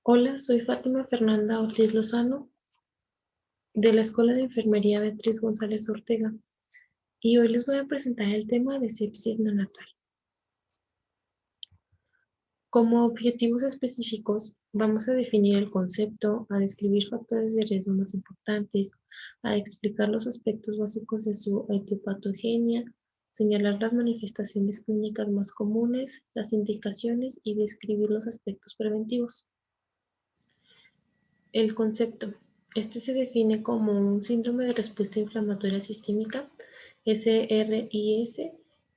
Hola, soy Fátima Fernanda Ortiz Lozano de la Escuela de Enfermería Beatriz González Ortega y hoy les voy a presentar el tema de sepsis neonatal. Como objetivos específicos, vamos a definir el concepto, a describir factores de riesgo más importantes, a explicar los aspectos básicos de su etiopatogenia, señalar las manifestaciones clínicas más comunes, las indicaciones y describir los aspectos preventivos. El concepto. Este se define como un síndrome de respuesta inflamatoria sistémica, SRIS,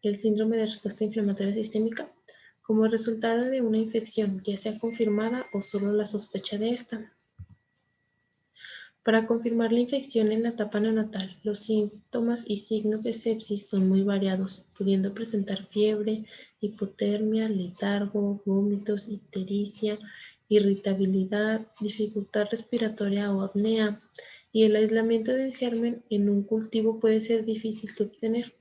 el síndrome de respuesta inflamatoria sistémica, como resultado de una infección, ya sea confirmada o solo la sospecha de esta. Para confirmar la infección en la etapa neonatal, los síntomas y signos de sepsis son muy variados, pudiendo presentar fiebre, hipotermia, letargo, vómitos, ictericia, irritabilidad, dificultad respiratoria o apnea, y el aislamiento de un germen en un cultivo puede ser difícil de obtener.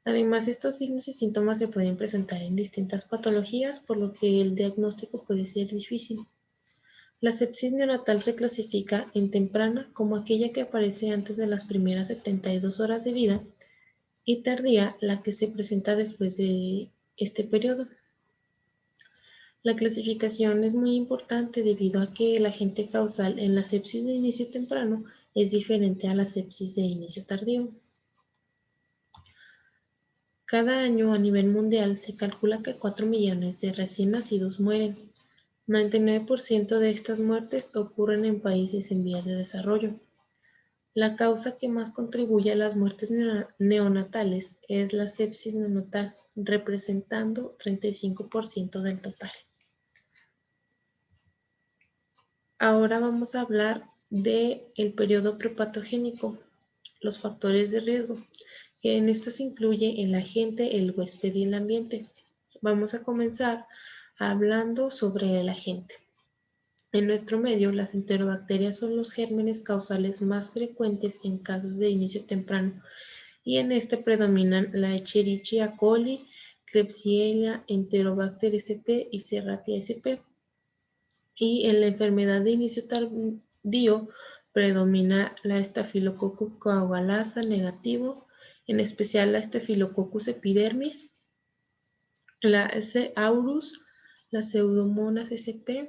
Además, estos signos y síntomas se pueden presentar en distintas patologías, por lo que el diagnóstico puede ser difícil. La sepsis neonatal se clasifica en temprana como aquella que aparece antes de las primeras 72 horas de vida y tardía la que se presenta después de este periodo. La clasificación es muy importante debido a que el agente causal en la sepsis de inicio temprano es diferente a la sepsis de inicio tardío. Cada año a nivel mundial se calcula que 4 millones de recién nacidos mueren. 99% de estas muertes ocurren en países en vías de desarrollo. La causa que más contribuye a las muertes neonatales es la sepsis neonatal, representando 35% del total. Ahora vamos a hablar del periodo prepatogénico, los factores de riesgo, que en esto se incluye el agente, el huésped y el ambiente. Vamos a comenzar hablando sobre el agente. En nuestro medio, las enterobacterias son los gérmenes causales más frecuentes en casos de inicio temprano, y en este predominan la Escherichia coli, Klebsiella, Enterobacter sp y Serratia sp. Y en la enfermedad de inicio tardío predomina la Staphylococcus coagulasa negativo, en especial la Staphylococcus epidermis, la S. aureus, la Pseudomonas sp,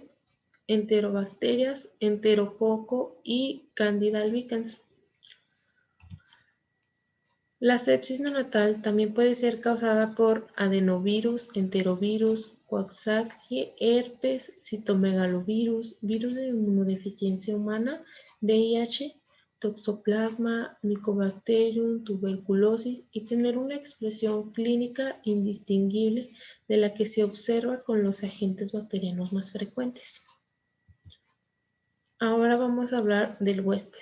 enterobacterias, enterococo y Candida albicans. La sepsis neonatal también puede ser causada por adenovirus, enterovirus, Coxsackie, herpes, citomegalovirus, virus de inmunodeficiencia humana, VIH, toxoplasma, mycobacterium, tuberculosis y tener una expresión clínica indistinguible de la que se observa con los agentes bacterianos más frecuentes. Ahora vamos a hablar del huésped.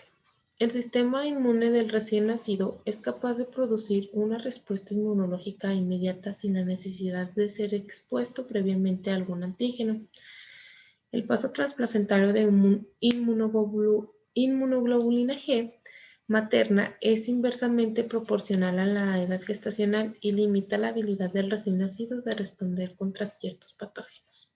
El sistema inmune del recién nacido es capaz de producir una respuesta inmunológica inmediata sin la necesidad de ser expuesto previamente a algún antígeno. El paso transplacentario de inmunoglobulina G materna es inversamente proporcional a la edad gestacional y limita la habilidad del recién nacido de responder contra ciertos patógenos.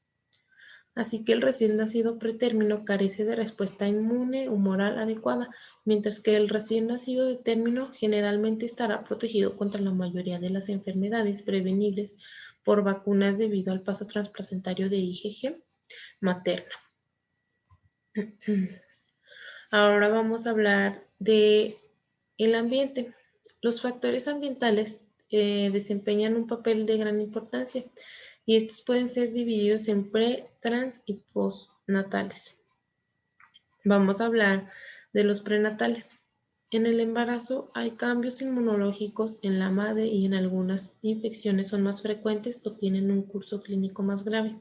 Así que el recién nacido pretérmino carece de respuesta inmune humoral adecuada, mientras que el recién nacido de término generalmente estará protegido contra la mayoría de las enfermedades prevenibles por vacunas debido al paso transplacentario de IgG materna. Ahora vamos a hablar de el ambiente. Los factores ambientales desempeñan un papel de gran importancia y estos pueden ser divididos en pre, trans y postnatales. Vamos a hablar de los prenatales. En el embarazo hay cambios inmunológicos en la madre y en algunas infecciones son más frecuentes o tienen un curso clínico más grave.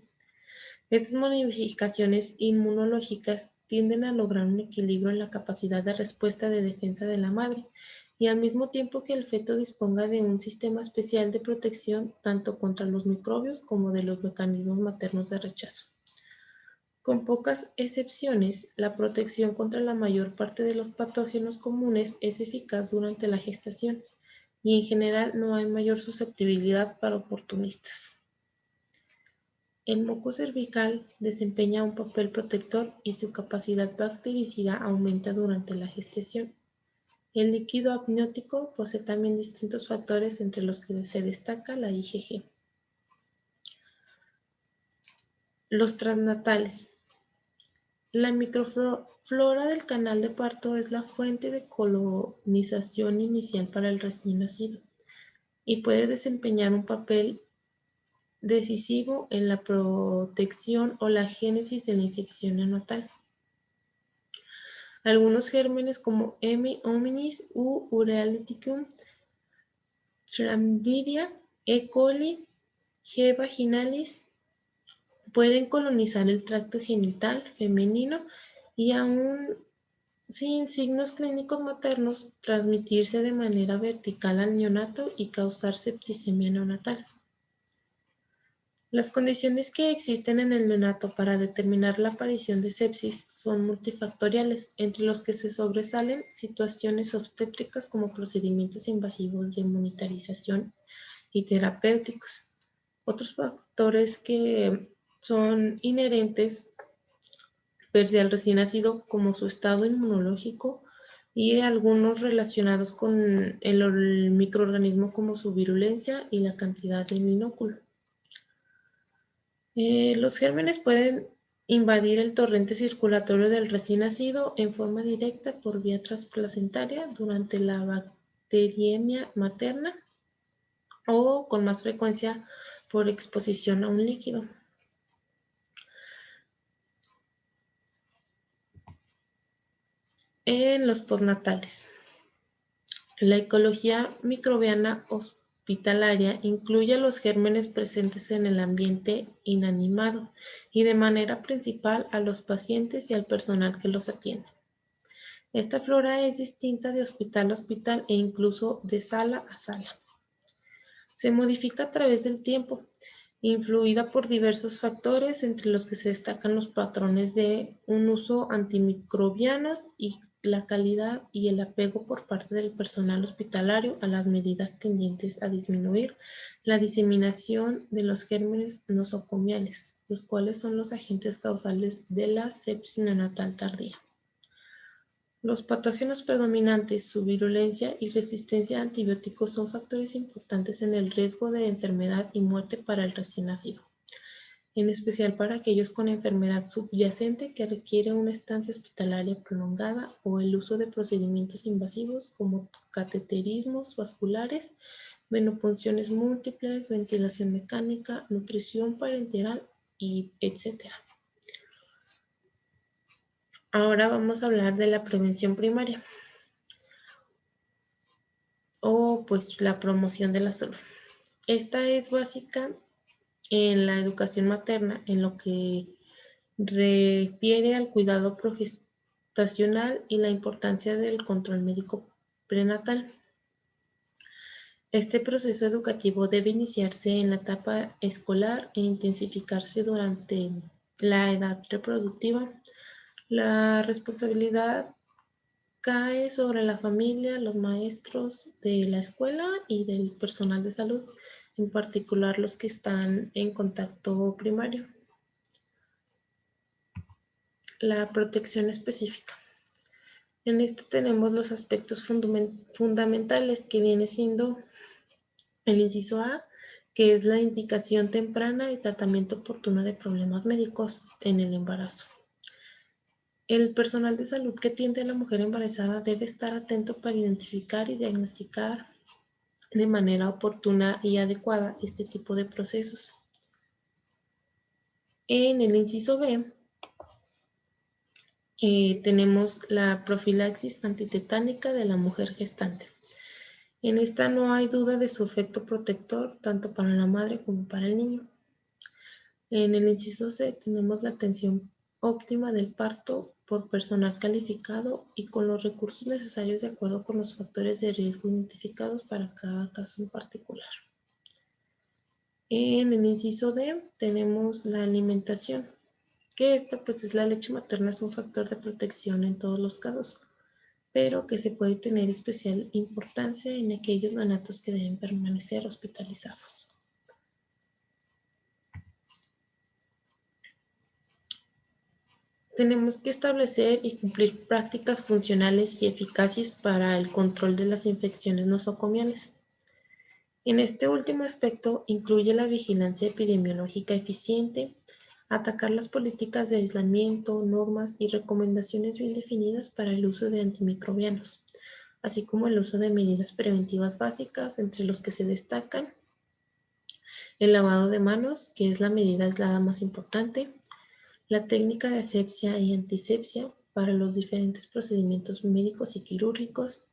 Estas modificaciones inmunológicas tienden a lograr un equilibrio en la capacidad de respuesta de defensa de la madre y al mismo tiempo que el feto disponga de un sistema especial de protección tanto contra los microbios como de los mecanismos maternos de rechazo. Con pocas excepciones, la protección contra la mayor parte de los patógenos comunes es eficaz durante la gestación y en general no hay mayor susceptibilidad para oportunistas. El moco cervical desempeña un papel protector y su capacidad bactericida aumenta durante la gestación. El líquido amniótico posee también distintos factores entre los que se destaca la IgG. Los transnatales. La microflora del canal de parto es la fuente de colonización inicial para el recién nacido y puede desempeñar un papel decisivo en la protección o la génesis de la infección neonatal. Algunos gérmenes como M. hominis u Urealyticum, Chlamydia, E. coli, G. vaginalis pueden colonizar el tracto genital femenino y aún sin signos clínicos maternos transmitirse de manera vertical al neonato y causar septicemia neonatal. Las condiciones que existen en el neonato para determinar la aparición de sepsis son multifactoriales, entre los que se sobresalen situaciones obstétricas como procedimientos invasivos de monitorización y terapéuticos. Otros factores que son inherentes per se al recién nacido como su estado inmunológico y algunos relacionados con el microorganismo como su virulencia y la cantidad de inóculo. Los gérmenes pueden invadir el torrente circulatorio del recién nacido en forma directa por vía transplacentaria durante la bacteriemia materna o con más frecuencia por exposición a un líquido. En los postnatales. La ecología microbiana hospitalaria incluye a los gérmenes presentes en el ambiente inanimado y de manera principal a los pacientes y al personal que los atiende. Esta flora es distinta de hospital a hospital e incluso de sala a sala. Se modifica a través del tiempo, influida por diversos factores, entre los que se destacan los patrones de un uso antimicrobianos y la calidad y el apego por parte del personal hospitalario a las medidas tendientes a disminuir la diseminación de los gérmenes nosocomiales, los cuales son los agentes causales de la sepsis neonatal tardía. Los patógenos predominantes, su virulencia y resistencia a antibióticos son factores importantes en el riesgo de enfermedad y muerte para el recién nacido, en especial para aquellos con enfermedad subyacente que requiere una estancia hospitalaria prolongada o el uso de procedimientos invasivos como cateterismos vasculares, venopunciones múltiples, ventilación mecánica, nutrición parenteral y etc. Ahora vamos a hablar de la prevención primaria o pues la promoción de la salud. Esta es básica en la educación materna en lo que refiere al cuidado progestacional y la importancia del control médico prenatal. Este proceso educativo debe iniciarse en la etapa escolar e intensificarse durante la edad reproductiva. La responsabilidad cae sobre la familia, los maestros de la escuela y del personal de salud, en particular los que están en contacto primario. La protección específica. En esto tenemos los aspectos fundamentales que viene siendo el inciso A, que es la indicación temprana y tratamiento oportuno de problemas médicos en el embarazo. El personal de salud que atiende a la mujer embarazada debe estar atento para identificar y diagnosticar de manera oportuna y adecuada este tipo de procesos. En el inciso B tenemos la profilaxis antitetánica de la mujer gestante. En esta no hay duda de su efecto protector tanto para la madre como para el niño. En el inciso C tenemos la atención óptima del parto por personal calificado y con los recursos necesarios de acuerdo con los factores de riesgo identificados para cada caso en particular. En el inciso D tenemos la alimentación, que esta pues es la leche materna, es un factor de protección en todos los casos, pero que se puede tener especial importancia en aquellos neonatos que deben permanecer hospitalizados. Tenemos que establecer y cumplir prácticas funcionales y eficaces para el control de las infecciones nosocomiales. En este último aspecto incluye la vigilancia epidemiológica eficiente, atacar las políticas de aislamiento, normas y recomendaciones bien definidas para el uso de antimicrobianos, así como el uso de medidas preventivas básicas, entre los que se destacan el lavado de manos, que es la medida aislada más importante, la técnica de asepsia y antisepsia para los diferentes procedimientos médicos y quirúrgicos,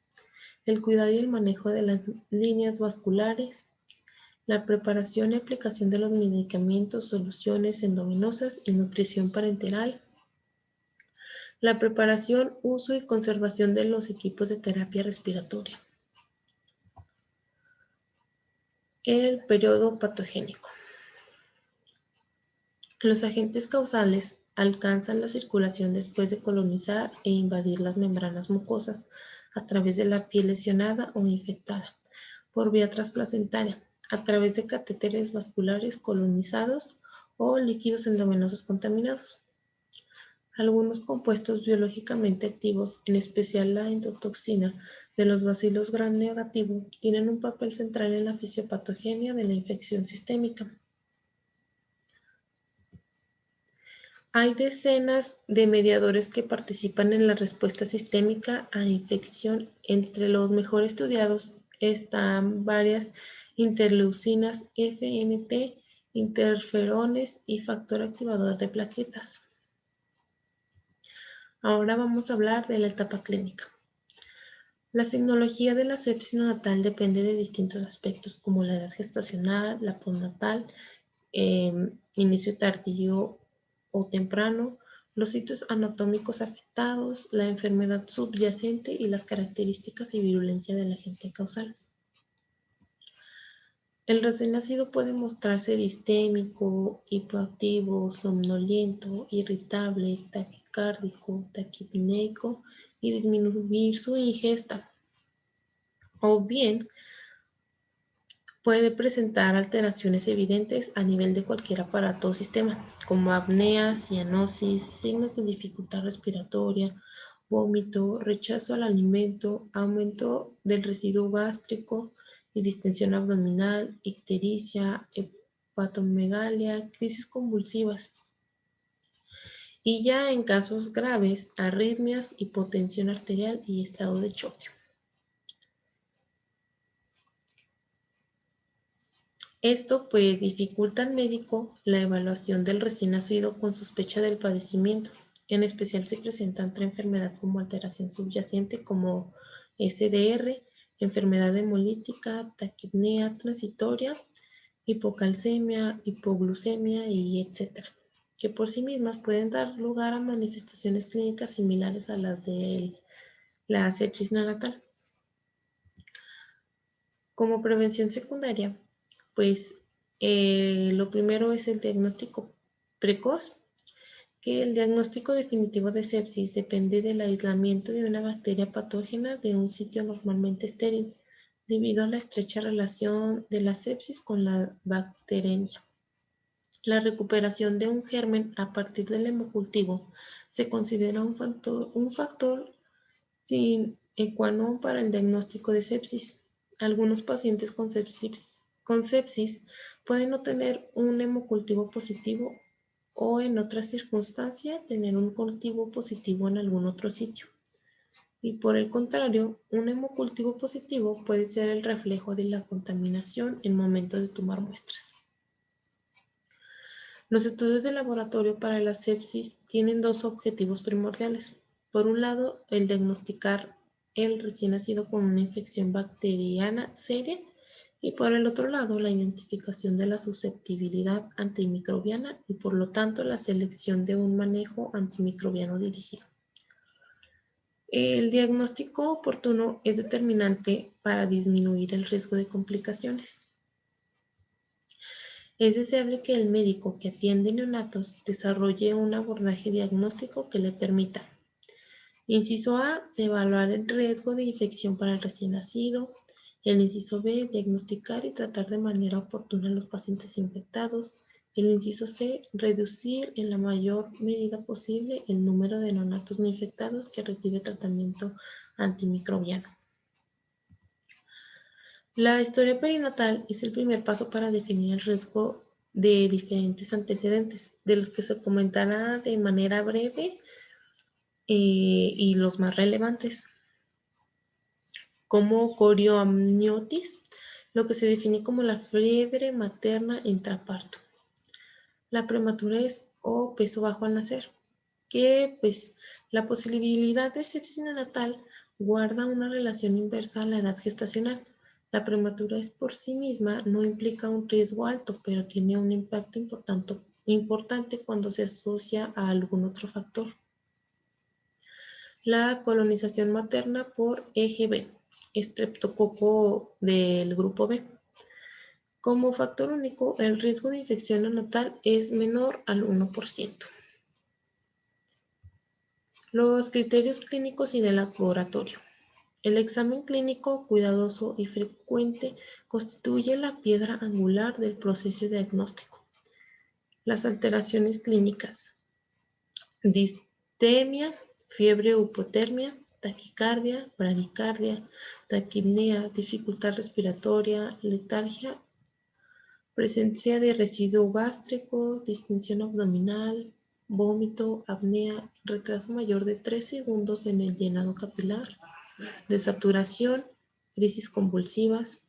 el cuidado y el manejo de las líneas vasculares, la preparación y aplicación de los medicamentos, soluciones endovenosas y nutrición parenteral, la preparación, uso y conservación de los equipos de terapia respiratoria. El periodo patogénico. Los agentes causales alcanzan la circulación después de colonizar e invadir las membranas mucosas a través de la piel lesionada o infectada, por vía transplacentaria, a través de catéteres vasculares colonizados o líquidos endovenosos contaminados. Algunos compuestos biológicamente activos, en especial la endotoxina de los bacilos gram negativo, tienen un papel central en la fisiopatogenia de la infección sistémica. Hay decenas de mediadores que participan en la respuesta sistémica a infección. Entre los mejor estudiados están varias interleucinas, FNT, interferones y factor activador de plaquetas. Ahora vamos a hablar de la etapa clínica. La signología de la sepsis neonatal depende de distintos aspectos como la edad gestacional, la postnatal, inicio tardío o temprano, los sitios anatómicos afectados, la enfermedad subyacente y las características y virulencia del agente causal. El recién nacido puede mostrarse distémico, hipoactivo, somnoliento, irritable, taquicárdico, taquipneico y disminuir su ingesta. O bien puede presentar alteraciones evidentes a nivel de cualquier aparato o sistema, como apnea, cianosis, signos de dificultad respiratoria, vómito, rechazo al alimento, aumento del residuo gástrico y distensión abdominal, ictericia, hepatomegalia, crisis convulsivas. Y ya en casos graves, arritmias, hipotensión arterial y estado de choque. Esto pues dificulta al médico la evaluación del recién nacido con sospecha del padecimiento, en especial si presenta otra enfermedad como alteración subyacente como SDR, enfermedad hemolítica, taquipnea transitoria, hipocalcemia, hipoglucemia y etc., que por sí mismas pueden dar lugar a manifestaciones clínicas similares a las de la sepsis neonatal. Como prevención secundaria, pues lo primero es el diagnóstico precoz, que el diagnóstico definitivo de sepsis depende del aislamiento de una bacteria patógena de un sitio normalmente estéril, debido a la estrecha relación de la sepsis con la bacteremia. La recuperación de un germen a partir del hemocultivo se considera un factor sine qua non para el diagnóstico de sepsis. Algunos pacientes con sepsis pueden no tener un hemocultivo positivo o en otra circunstancia tener un cultivo positivo en algún otro sitio. Y por el contrario, un hemocultivo positivo puede ser el reflejo de la contaminación en momento de tomar muestras. Los estudios de laboratorio para la sepsis tienen dos objetivos primordiales. Por un lado, el diagnosticar el recién nacido con una infección bacteriana seria y por el otro lado, la identificación de la susceptibilidad antimicrobiana y por lo tanto la selección de un manejo antimicrobiano dirigido. El diagnóstico oportuno es determinante para disminuir el riesgo de complicaciones. Es deseable que el médico que atiende neonatos desarrolle un abordaje diagnóstico que le permita: inciso A, evaluar el riesgo de infección para el recién nacido. El inciso B, diagnosticar y tratar de manera oportuna a los pacientes infectados. El inciso C, reducir en la mayor medida posible el número de neonatos no infectados que recibe tratamiento antimicrobiano. La historia perinatal es el primer paso para definir el riesgo de diferentes antecedentes, de los que se comentará de manera breve y los más relevantes, como corioamniotis, lo que se define como la fiebre materna intraparto, la prematurez o peso bajo al nacer, que pues la posibilidad de sepsis neonatal guarda una relación inversa a la edad gestacional. La prematurez por sí misma no implica un riesgo alto, pero tiene un impacto importante cuando se asocia a algún otro factor. La colonización materna por EGB, estreptococo del grupo B. Como factor único, el riesgo de infección neonatal es menor al 1%. Los criterios clínicos y de laboratorio. El examen clínico cuidadoso y frecuente constituye la piedra angular del proceso diagnóstico. Las alteraciones clínicas. Distemia, fiebre o hipotermia, taquicardia, bradicardia, taquipnea, dificultad respiratoria, letargia, presencia de residuo gástrico, distensión abdominal, vómito, apnea, retraso mayor de 3 segundos en el llenado capilar, desaturación, crisis convulsivas.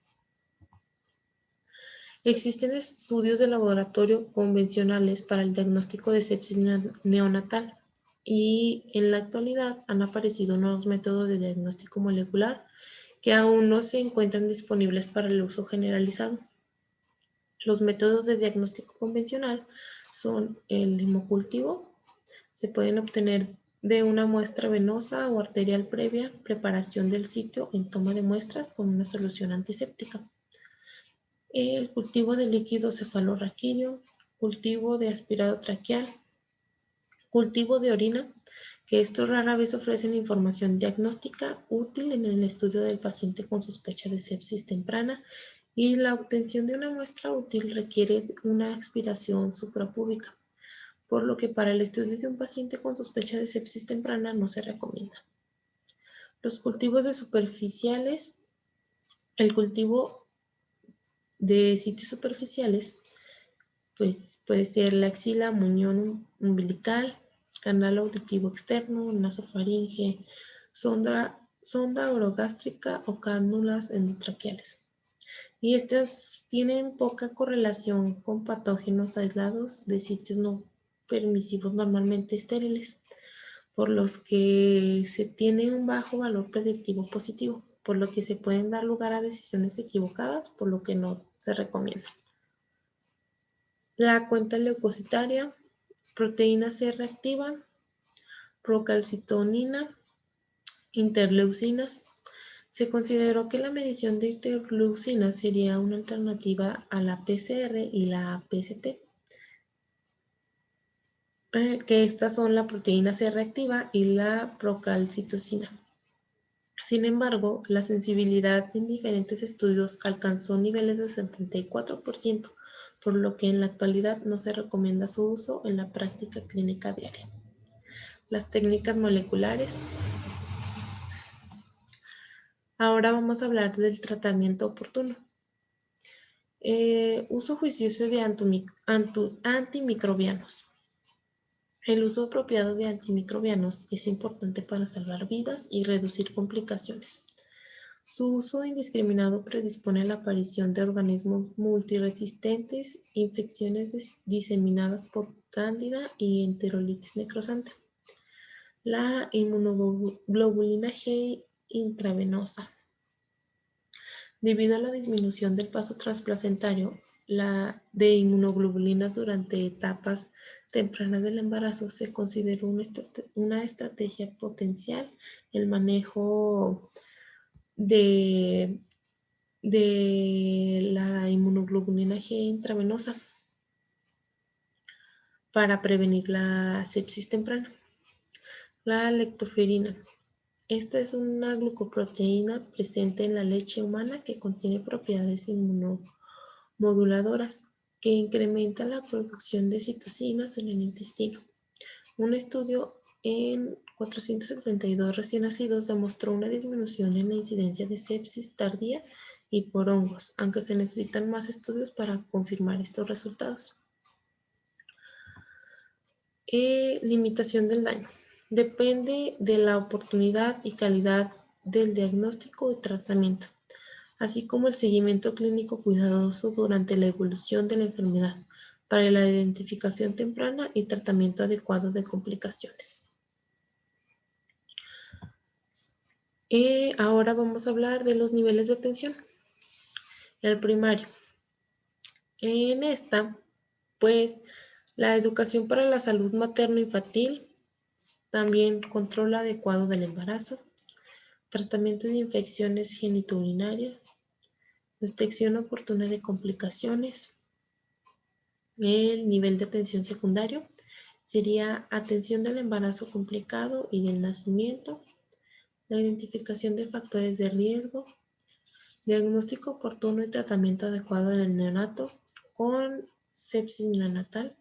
Existen estudios de laboratorio convencionales para el diagnóstico de sepsis neonatal y en la actualidad han aparecido nuevos métodos de diagnóstico molecular que aún no se encuentran disponibles para el uso generalizado. Los métodos de diagnóstico convencional son el hemocultivo, se pueden obtener de una muestra venosa o arterial previa, preparación del sitio en toma de muestras con una solución antiséptica. El cultivo de líquido cefalorraquídeo, cultivo de aspirado traqueal, cultivo de orina, que estos rara vez ofrecen información diagnóstica útil en el estudio del paciente con sospecha de sepsis temprana, y la obtención de una muestra útil requiere una aspiración suprapúbica, por lo que para el estudio de un paciente con sospecha de sepsis temprana no se recomienda. Los cultivos de superficiales, el cultivo de sitios superficiales, pues puede ser la axila, muñón umbilical, canal auditivo externo, nasofaringe, sonda orogástrica o cánulas endotraqueales. Y estas tienen poca correlación con patógenos aislados de sitios no permisivos normalmente estériles, por los que se tiene un bajo valor predictivo positivo, por lo que se pueden dar lugar a decisiones equivocadas, por lo que no se recomienda. La cuenta leucocitaria, proteína C reactiva, procalcitonina, interleucinas. Se consideró que la medición de interleucinas sería una alternativa a la PCR y la PCT, que estas son la proteína C reactiva y la procalcitocina. Sin embargo, la sensibilidad en diferentes estudios alcanzó niveles de 74%, por lo que en la actualidad no se recomienda su uso en la práctica clínica diaria. Las técnicas moleculares. Ahora vamos a hablar del tratamiento oportuno. Uso juicioso de antimicrobianos. El uso apropiado de antimicrobianos es importante para salvar vidas y reducir complicaciones. Su uso indiscriminado predispone a la aparición de organismos multiresistentes, infecciones diseminadas por cándida y enterolitis necrosante. La inmunoglobulina G intravenosa. Debido a la disminución del paso transplacentario de inmunoglobulinas durante etapas tempranas del embarazo, se consideró una estrategia potencial el manejo de la inmunoglobulina G intravenosa para prevenir la sepsis temprana. La lectoferina. Esta es una glucoproteína presente en la leche humana que contiene propiedades inmunomoduladoras. que incrementa la producción de citocinas en el intestino. Un estudio en 472 recién nacidos demostró una disminución en la incidencia de sepsis tardía y por hongos, aunque se necesitan más estudios para confirmar estos resultados. Limitación del daño. Depende de la oportunidad y calidad del diagnóstico y tratamiento, así como el seguimiento clínico cuidadoso durante la evolución de la enfermedad para la identificación temprana y tratamiento adecuado de complicaciones. Ahora vamos a hablar de los niveles de atención. El primario. En esta, pues, la educación para la salud materno-infantil, también control adecuado del embarazo, tratamiento de infecciones genitourinarias, detección oportuna de complicaciones. El nivel de atención secundario sería atención del embarazo complicado y del nacimiento, la identificación de factores de riesgo, diagnóstico oportuno y tratamiento adecuado del neonato con sepsis neonatal.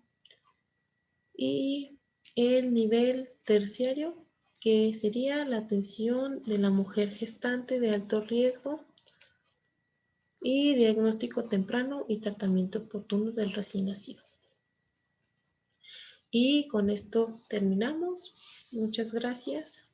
Y el nivel terciario, que sería la atención de la mujer gestante de alto riesgo y diagnóstico temprano y tratamiento oportuno del recién nacido. Y con esto terminamos. Muchas gracias.